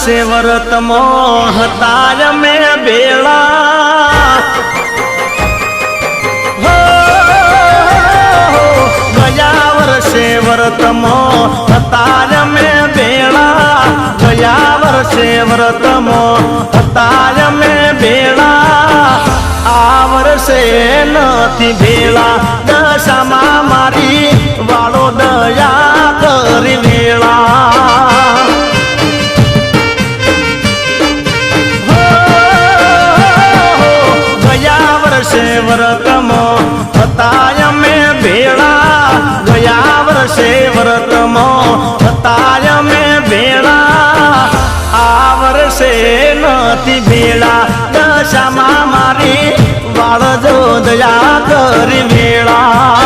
વર્ષે વ્રતમો હતા મેં બેળા ગયા વર્ષે વ્રતમો હતા મેં બેળા ગયા વર્ષે વ્રતમો હતા મેં બેળા આ વર્ષે નથી ભેળા દશામાં મારી વાળો દયા કરી વેળા ગયા વર્ષે વ્રતમો હતા મેં ભેળા ગયા વર્ષે વ્રતમો હતા મેં ભેળા આ વર્ષે નથી ભેળા દશામાં મારી વાળ જો દયા કરી વેળા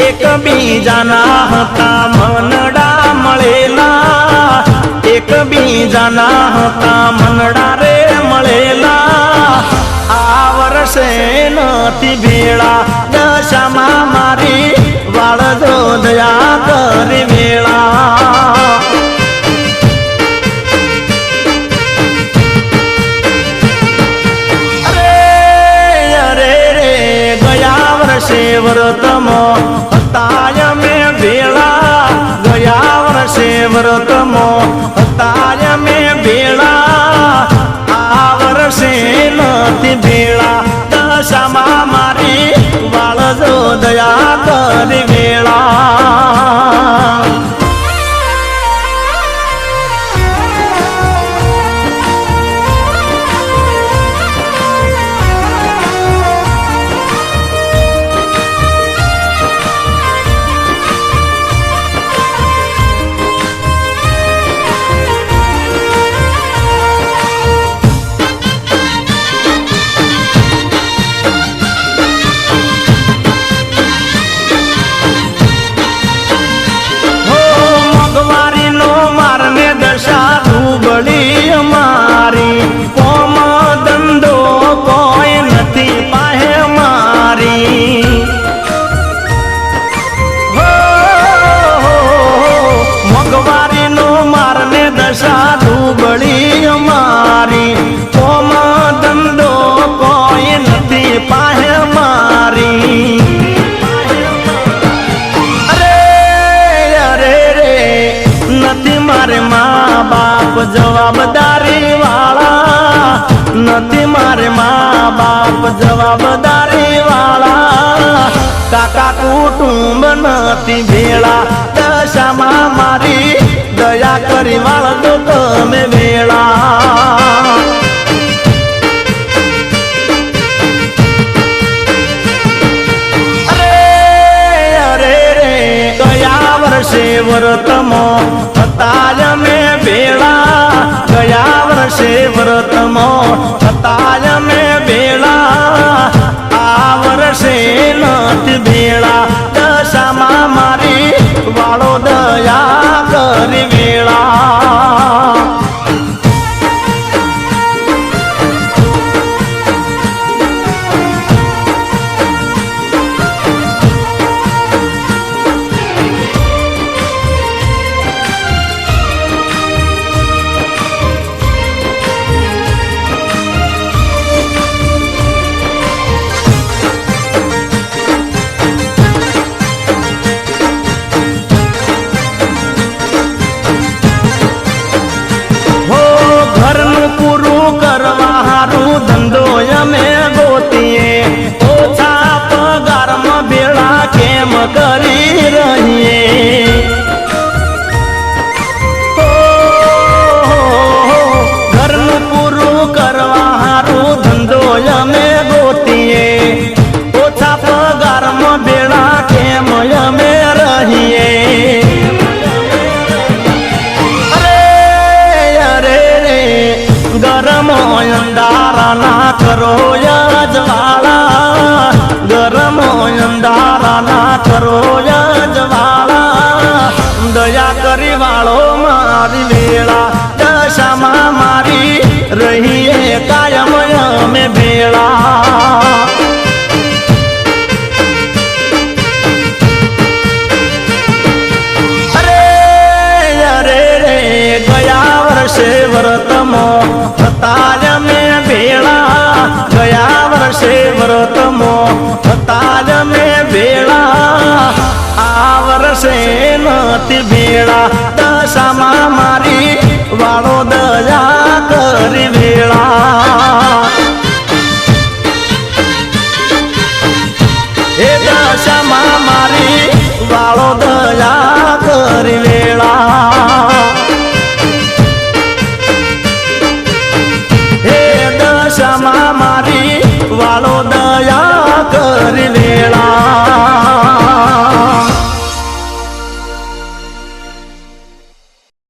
એકબીજાના હતા મનડા મળેલા એકબીજાના હતા મનડા રે મળેલા આ વર્ષે નથી ભેળા દશામાં મારી વાળ જો દયા કરી વેળા ગયા વર્ષે વ્રતમો હતા મેં ભેળા ગયા વર્ષે વ્રતમો હતા મેં ભેળા આ વર્ષે નથી ભેળા દશામાં મારી વાળ જો દયા કરી વેળા સાધુ બળી અમારી કોમ ધંધો કોઈ નથી પાહે મારી અરે અરે રે નથી મારે મા બાપ જવાબદારી વાળા નથી મારે મા બાપ જવાબદારી વાળા કાકા કુટુંબ નથી ભેળા દશામાં મારી દયા કરી વાળ તો તમે વેળા અરે રે ગયા વર્ષે વ્રતમો હતા મેં ભેળા ગયા વર્ષે વ્રતમો હતા મેં ભેળા આ વર્ષે નથી ભેળા દશામાં મારી વાળો દયા કરી વેળા ધંધો અમે ગોતીએ ઓછા પગારમાં ભેળા કેમ કરી રહીએ ઘરનું પૂરું કરવા હારું ધંધો અમે ગોતીએ ઓછા પગારમાં ભેળા કેમ અમે રહીએ ગરમ અંધારા ના કરો યજવાળા ગરમ અંધારા ના કરો યજવાળા દયા કરી વાળો મારી વેળા દશામાં મારી રહીએ કાયમ અમે ભેળા વર્ષે વ્રતમો હતા મેં ભેળા ગયા વર્ષે વ્રતમો હતા મેં ભેળા આ વર્ષે નથી ભેળા દશામાં મારી વાળો દયા કરી વેળા એ દશામાં મારી વાળો દયા કરી વેળા હે દશામાં મારી વાળો દયા કરી